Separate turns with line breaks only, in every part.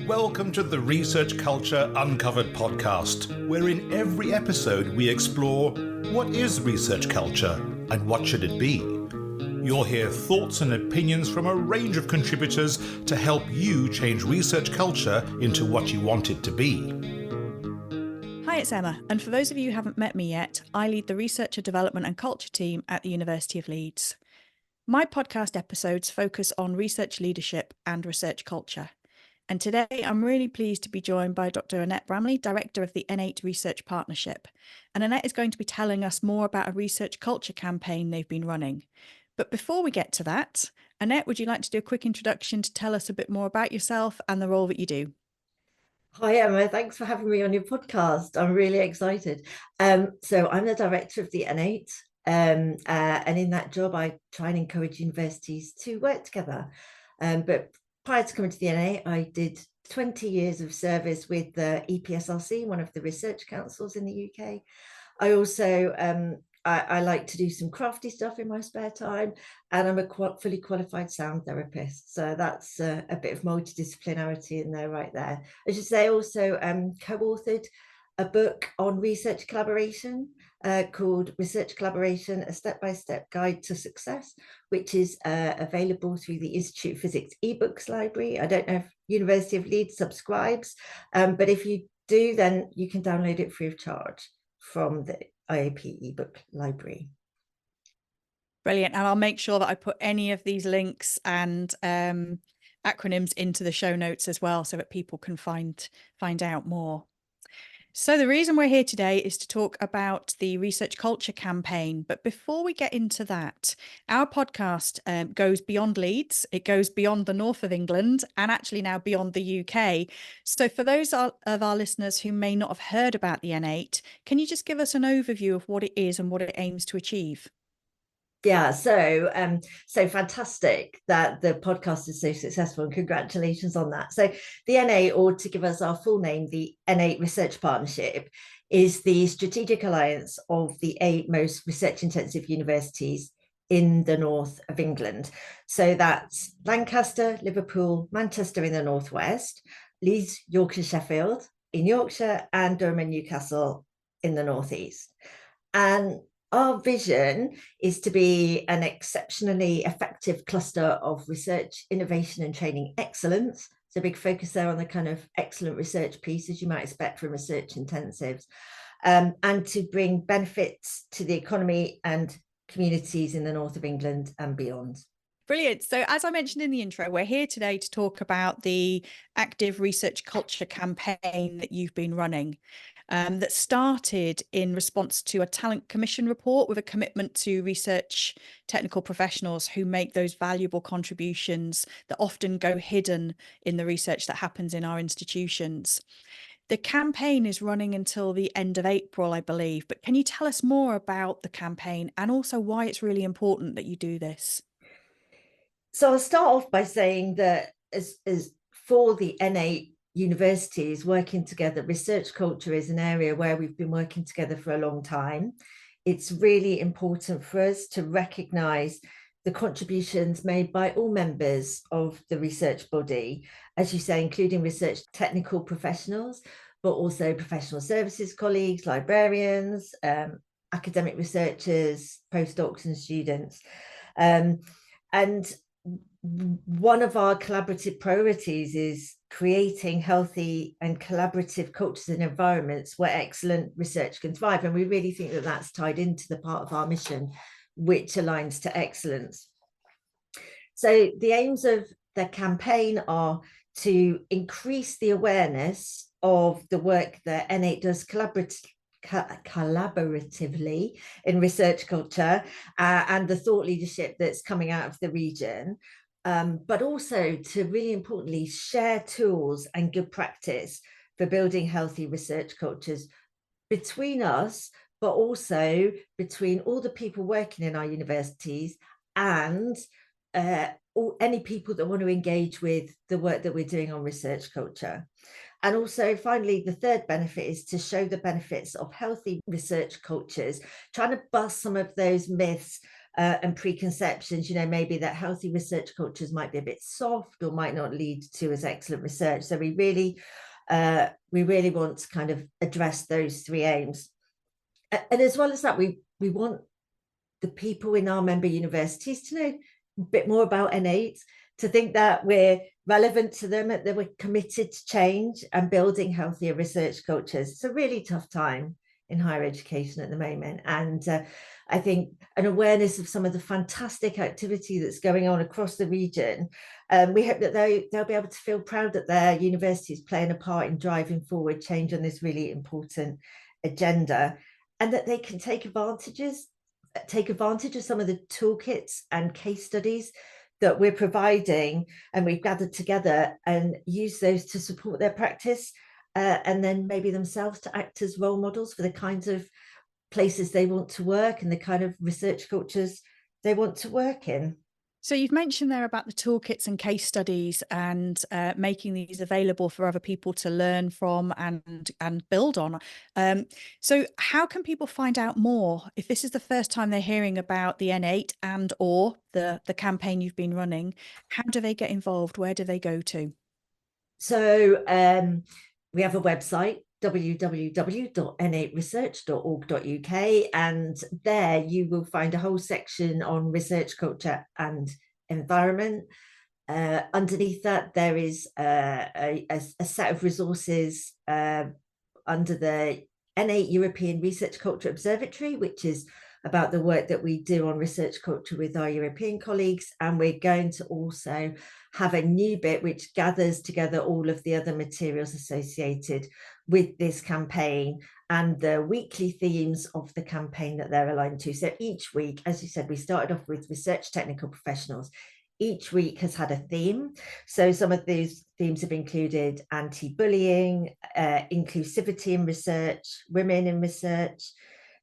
Welcome to the Research Culture Uncovered podcast, where in every episode we explore what is research culture and what should it be. You'll hear thoughts and opinions from a range of contributors to help you change research culture into what you want it to be.
Hi, it's Emma, and for those of you who haven't met me yet, I lead the Researcher Development and Culture team at the University of Leeds. My podcast episodes focus on research leadership and research culture. And today I'm really pleased to be joined by Dr. Annette Bramley, Director of the N8 Research Partnership. And Annette is going to be telling us more about a research culture campaign they've been running. But before we get to that, Annette, would you like to do a quick introduction to tell us a bit more about yourself and the role that you do?
Hi, Emma. Thanks for having me on your podcast. I'm really excited. So I'm the director of the N8, and in that job, I try and encourage universities to work together. But prior to coming to the N8, I did 20 years of service with the EPSRC, one of the research councils in the UK. I also I like to do some crafty stuff in my spare time, and I'm a fully qualified sound therapist. So that's a bit of multidisciplinarity in there right there. I should say also co-authored a book on research collaboration called Research Collaboration, A Step-by-Step Guide to Success, which is available through the Institute of Physics eBooks library. I don't know if University of Leeds subscribes, but if you do, then you can download it free of charge from the IAP ebook library.
Brilliant. And I'll make sure that I put any of these links and acronyms into the show notes as well, so that people can find out more. So the reason we're here today is to talk about the Research Culture campaign. But before we get into that, our podcast goes beyond Leeds. It goes beyond the north of England and actually now beyond the UK. So for those of our listeners who may not have heard about the N8, can you just give us an overview of what it is and what it aims to achieve?
Yeah, so fantastic that the podcast is so successful, and congratulations on that. So the N8, or to give us our full name, the N8 Research Partnership, is the strategic alliance of the 8 most research-intensive universities in the north of England. So that's Lancaster, Liverpool, Manchester in the northwest, Leeds, Yorkshire, Sheffield in Yorkshire, and Durham and Newcastle in the northeast. And our vision is to be an exceptionally effective cluster of research, innovation and training excellence. So a big focus there on the kind of excellent research piece, as you might expect from research intensives, and to bring benefits to the economy and communities in the north of England and beyond.
Brilliant. So as I mentioned in the intro, we're here today to talk about the active research culture campaign that you've been running. That started in response to a talent commission report with a commitment to research technical professionals who make those valuable contributions that often go hidden in the research that happens in our institutions. The campaign is running until the end of April, I believe, but can you tell us more about the campaign and also why it's really important that you do this?
So I'll start off by saying that as for the N8 universities working together, research culture is an area where we've been working together for a long time. It's really important for us to recognise the contributions made by all members of the research body, as you say, including research technical professionals, but also professional services colleagues, librarians, academic researchers, postdocs and students. And one of our collaborative priorities is creating healthy and collaborative cultures and environments where excellent research can thrive. And we really think that that's tied into the part of our mission, which aligns to excellence. So the aims of the campaign are to increase the awareness of the work that N8 does collaboratively in research culture and the thought leadership that's coming out of the region, but also to really importantly share tools and good practice for building healthy research cultures between us, but also between all the people working in our universities and any people that want to engage with the work that we're doing on research culture. And also, finally, the third benefit is to show the benefits of healthy research cultures, trying to bust some of those myths and preconceptions, maybe that healthy research cultures might be a bit soft or might not lead to as excellent research. So we really want to kind of address those three aims. And as well as that, we want the people in our member universities to know a bit more about N8, to think that we're relevant to them, that we're committed to change and building healthier research cultures. It's a really tough time in higher education at the moment. And I think an awareness of some of the fantastic activity that's going on across the region, we hope that they'll be able to feel proud that their university is playing a part in driving forward change on this really important agenda, and that they can take advantage of some of the toolkits and case studies that we're providing and we've gathered together, and use those to support their practice, and then maybe themselves to act as role models for the kinds of places they want to work and the kind of research cultures they want to work in.
So you've mentioned there about the toolkits and case studies and making these available for other people to learn from and build on. So how can people find out more if this is the first time they're hearing about the N8 and or the campaign you've been running? How do they get involved? Where do they go to?
So we have a website, www.n8research.org.uk, and there you will find a whole section on research culture and environment. Underneath that, there is a set of resources under the N8 European Research Culture Observatory, which is about the work that we do on research culture with our European colleagues. And we're going to also have a new bit which gathers together all of the other materials associated with this campaign and the weekly themes of the campaign that they're aligned to. So each week, as you said, we started off with research technical professionals. Each week has had a theme. So some of these themes have included anti-bullying, inclusivity in research, women in research,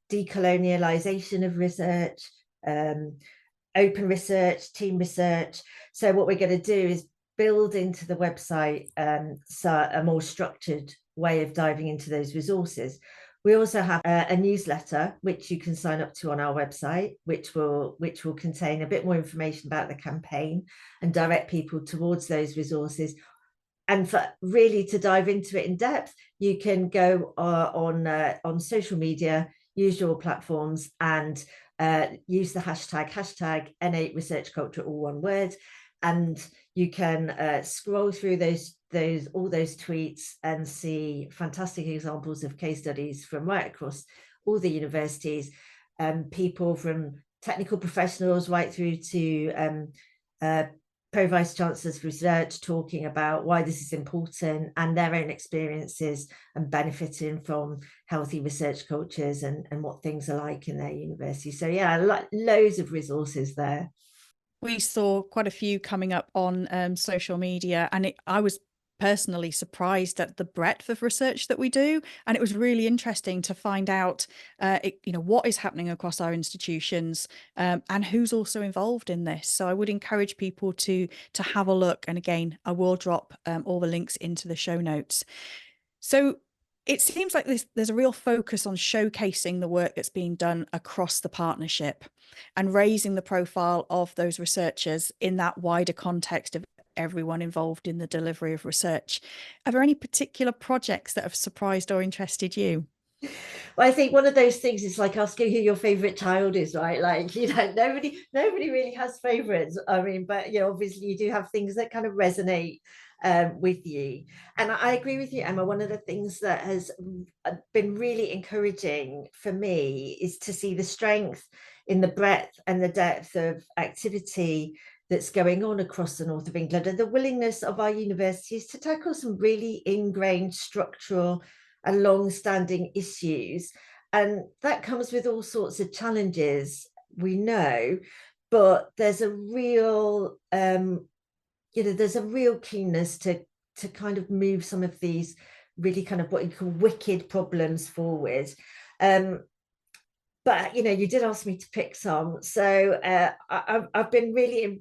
decolonialization of research, open research, team research. So what we're going to do is build into the website so a more structured way of diving into those resources. We also have a newsletter which you can sign up to on our website, which will contain a bit more information about the campaign and direct people towards those resources. And for really to dive into it in depth, you can go on social media, usual platforms, and use the hashtag N8 Research Culture, all one word, and you can scroll through all those tweets and see fantastic examples of case studies from right across all the universities, people from technical professionals right through to Pro Vice Chancellors for Research talking about why this is important and their own experiences and benefiting from healthy research cultures and what things are like in their university. So yeah, loads of resources there.
We saw quite a few coming up on social media, and I was personally surprised at the breadth of research that we do, and it was really interesting to find out what is happening across our institutions, and who's also involved in this. So I would encourage people to have a look, and again I will drop all the links into the show notes. So it seems like there's a real focus on showcasing the work that's being done across the partnership and raising the profile of those researchers in that wider context of everyone involved in the delivery of research. Are there any particular projects that have surprised or interested you?
Well, I think one of those things is like asking who your favorite child is, right? Like, nobody really has favorites. I mean, but obviously you do have things that kind of resonate with you. And I agree with you, Emma. One of the things that has been really encouraging for me is to see the strength in the breadth and the depth of activity that's going on across the north of England, and the willingness of our universities to tackle some really ingrained structural and long-standing issues. And that comes with all sorts of challenges, we know, but there's a real there's a real keenness to kind of move some of these really kind of what you call wicked problems forward. But you did ask me to pick some, so I've been really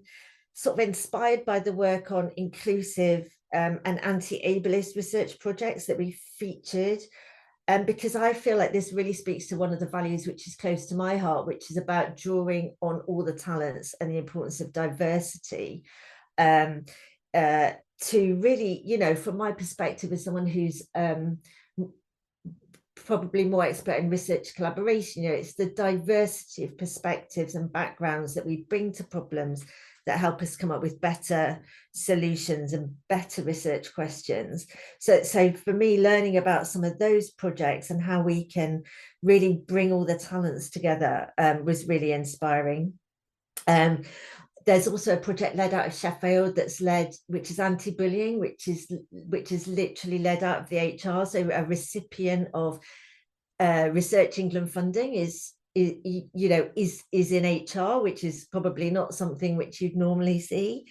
sort of inspired by the work on inclusive and anti-ableist research projects that we featured because I feel like this really speaks to one of the values which is close to my heart, which is about drawing on all the talents and the importance of diversity. To really, you know, from my perspective as someone who's probably more expert in research collaboration, you know, it's the diversity of perspectives and backgrounds that we bring to problems that help us come up with better solutions and better research questions. So for me, learning about some of those projects and how we can really bring all the talents together was really inspiring. There's also a project led out of Sheffield which is anti-bullying, which is literally led out of the HR. So a recipient of Research England funding is in HR, which is probably not something which you'd normally see.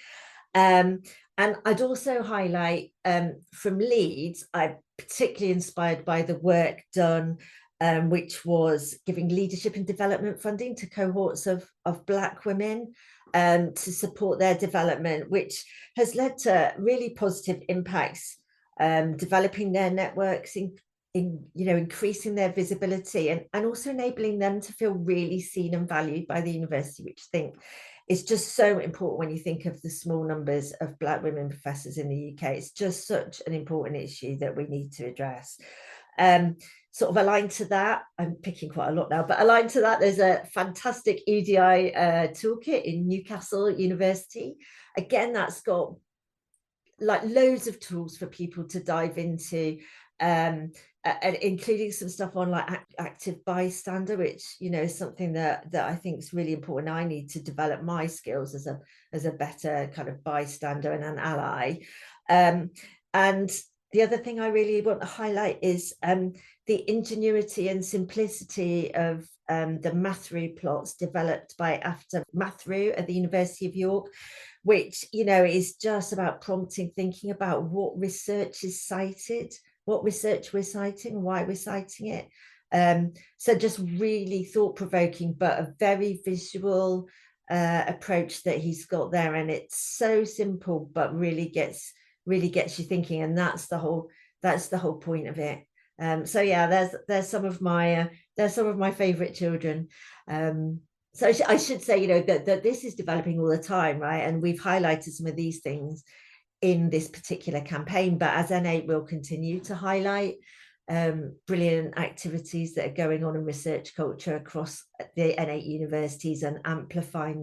And I'd also highlight from Leeds, I'm particularly inspired by the work done, which was giving leadership and development funding to cohorts of Black women to support their development, which has led to really positive impacts, developing their networks, increasing their visibility, and also enabling them to feel really seen and valued by the university, which I think is just so important when you think of the small numbers of Black women professors in the UK. It's just such an important issue that we need to address. Sort of aligned to that, I'm picking quite a lot now, but aligned to that, there's a fantastic EDI toolkit in Newcastle University. Again, that's got like loads of tools for people to dive into, including some stuff on like active bystander, which, you know, is something that I think is really important. I need to develop my skills as a better kind of bystander and an ally. And the other thing I really want to highlight is the ingenuity and simplicity of the Mathru plots developed by After Mathru at the University of York, which, you know, is just about prompting thinking about what research is cited, what research we're citing, why we're citing it. So just really thought-provoking, but a very visual approach that he's got there, and it's so simple but really gets you thinking, and that's the whole point of it. So yeah, there's some of my favorite children. So I should say, you know, that this is developing all the time, right? And we've highlighted some of these things in this particular campaign, but as N8 will continue to highlight brilliant activities that are going on in research culture across the N8 universities and amplifying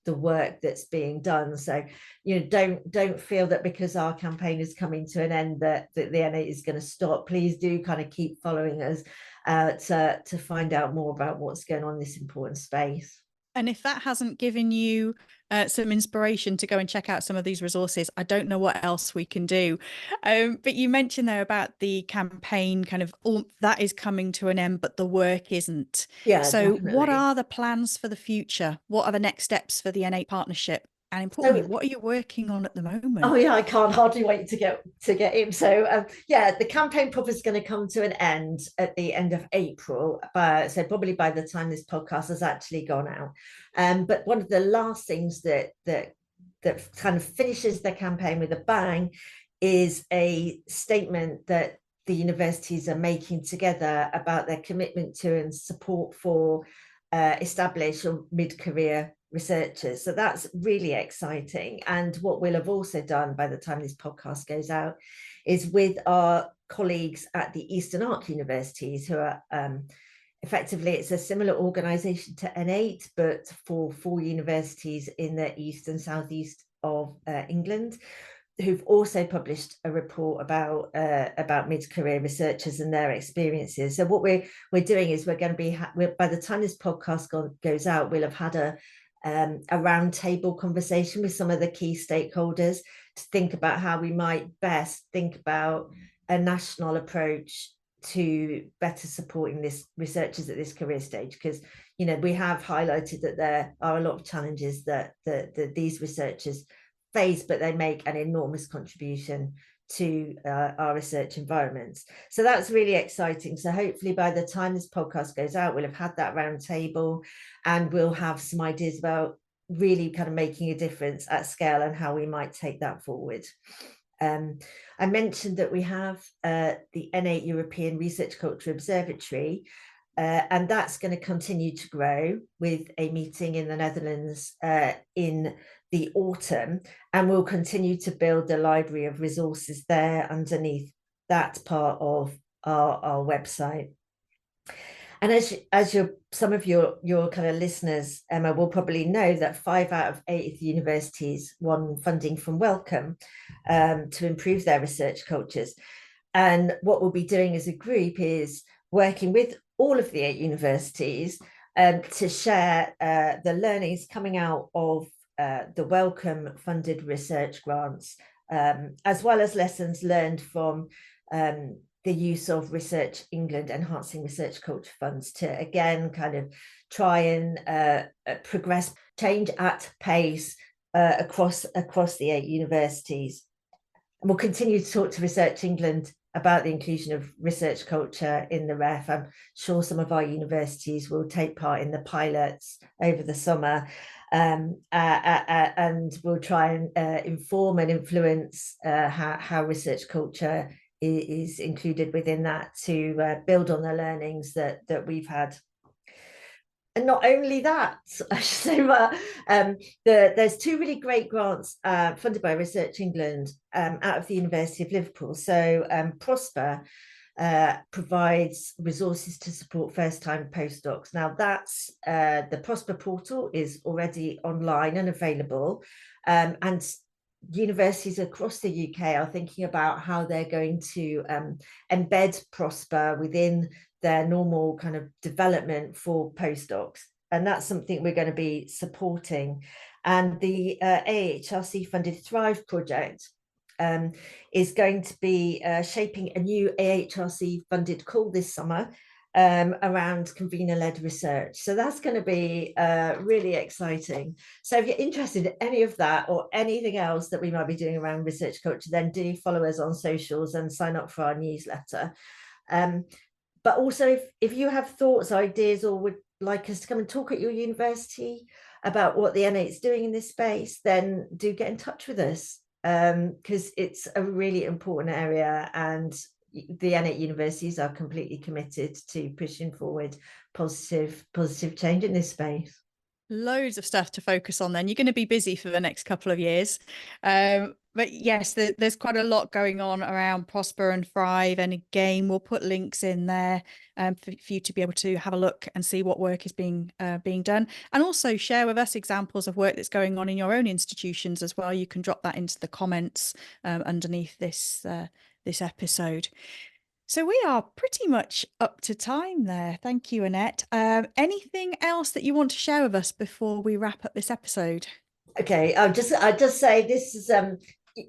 the work that's being done. So, you know, don't feel that because our campaign is coming to an end that the N8 is going to stop. Please do kind of keep following us to find out more about what's going on in this important space.
And if that hasn't given you some inspiration to go and check out some of these resources, I don't know what else we can do. But you mentioned there about the campaign, kind of all that is coming to an end, but the work isn't.
Yeah.
So
definitely.
What are the plans for the future? What are the next steps for the N8 partnership? And importantly, what are you working on at the moment?
Oh yeah, I can't hardly wait to get in. So yeah, the campaign proper is going to come to an end at the end of April. So probably by the time this podcast has actually gone out. But one of the last things that kind of finishes the campaign with a bang is a statement that the universities are making together about their commitment to and support for established or mid-career researchers. So that's really exciting. And what we'll have also done by the time this podcast goes out is with our colleagues at the Eastern Arc universities, who are effectively, it's a similar organisation to N8, but for 4 universities in the east and southeast of England, who've also published a report about mid-career researchers and their experiences. So what we're doing is we're going to be by the time this podcast goes out, we'll have had a roundtable conversation with some of the key stakeholders to think about how we might best think about a national approach to better supporting this researchers at this career stage, because, you know, we have highlighted that there are a lot of challenges that these researchers face, but they make an enormous contribution to our research environments. So that's really exciting. So hopefully by the time this podcast goes out, we'll have had that roundtable and we'll have some ideas about really kind of making a difference at scale and how we might take that forward. I mentioned that we have the N8 European Research Culture Observatory, and that's going to continue to grow with a meeting in the Netherlands in the autumn, and we'll continue to build the library of resources there underneath that part of our website. And as some of your kind of listeners, Emma, will probably know that 5 out of 8 universities won funding from Wellcome to improve their research cultures. And what we'll be doing as a group is working with all of the 8 universities to share the learnings coming out of the Wellcome funded research grants, as well as lessons learned from the use of Research England Enhancing Research Culture Funds to, again, kind of try and progress change at pace across the 8 universities. And we'll continue to talk to Research England about the inclusion of research culture in the REF. I'm sure some of our universities will take part in the pilots over the summer, and we'll try and inform and influence how research culture is included within that to build on the learnings that we've had. And not only that, I should say, there's 2 really great grants funded by Research England out of the University of Liverpool. So Prosper provides resources to support first-time postdocs. Now that's the Prosper portal is already online and available, and universities across the UK are thinking about how they're going to embed Prosper within their normal kind of development for postdocs. And that's something we're going to be supporting. And the AHRC funded Thrive project is going to be shaping a new AHRC funded call this summer around convener-led research. So that's going to be really exciting. So if you're interested in any of that or anything else that we might be doing around research culture, then do follow us on socials and sign up for our newsletter. But also, if you have thoughts, ideas, or would like us to come and talk at your university about what the N8 is doing in this space, then do get in touch with us, because it's a really important area, and the N8 universities are completely committed to pushing forward positive change in this space.
Loads of stuff to focus on then. You're going to be busy for the next couple of years. But yes, there's quite a lot going on around Prosper and Thrive. And again, we'll put links in there for you to be able to have a look and see what work is being done. And also share with us examples of work that's going on in your own institutions as well. You can drop that into the comments underneath this episode. So we are pretty much up to time there. Thank you, Annette. Anything else that you want to share with us before we wrap up this episode?
Okay, I'll just say this is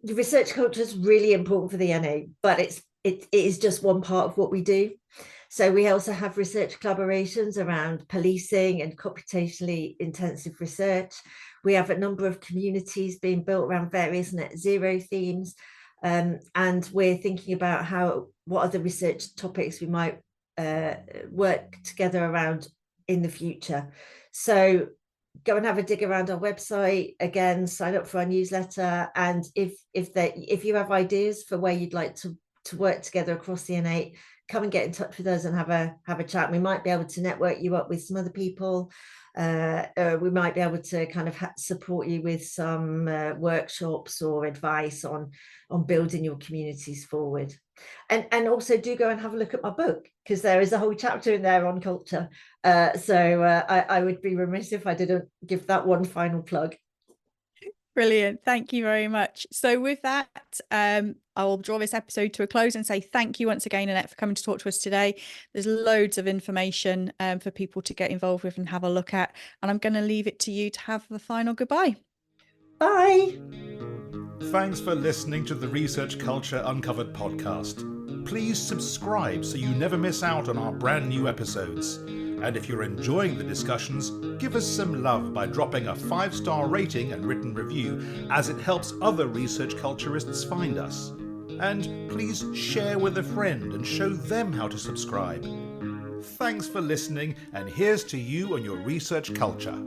research culture is really important for the N8, but it is just one part of what we do. So we also have research collaborations around policing and computationally intensive research. We have a number of communities being built around various net zero themes. And we're thinking about what other research topics we might work together around in the future. So go and have a dig around our website, again, sign up for our newsletter. And if you have ideas for where you'd like to work together across the N8, come and get in touch with us and have a chat. We might be able to network you up with some other people. We might be able to kind of support you with some workshops or advice on building your communities forward. And also do go and have a look at my book, because there is a whole chapter in there on culture. So I would be remiss if I didn't give that one final plug.
Brilliant. Thank you very much. So with that, I will draw this episode to a close and say thank you once again, Annette, for coming to talk to us today. There's loads of information for people to get involved with and have a look at. And I'm going to leave it to you to have the final goodbye.
Bye.
Thanks for listening to the Research Culture Uncovered podcast. Please subscribe so you never miss out on our brand new episodes. And if you're enjoying the discussions, give us some love by dropping a 5-star rating and written review, as it helps other research culturists find us. And please share with a friend and show them how to subscribe. Thanks for listening, and here's to you and your research culture.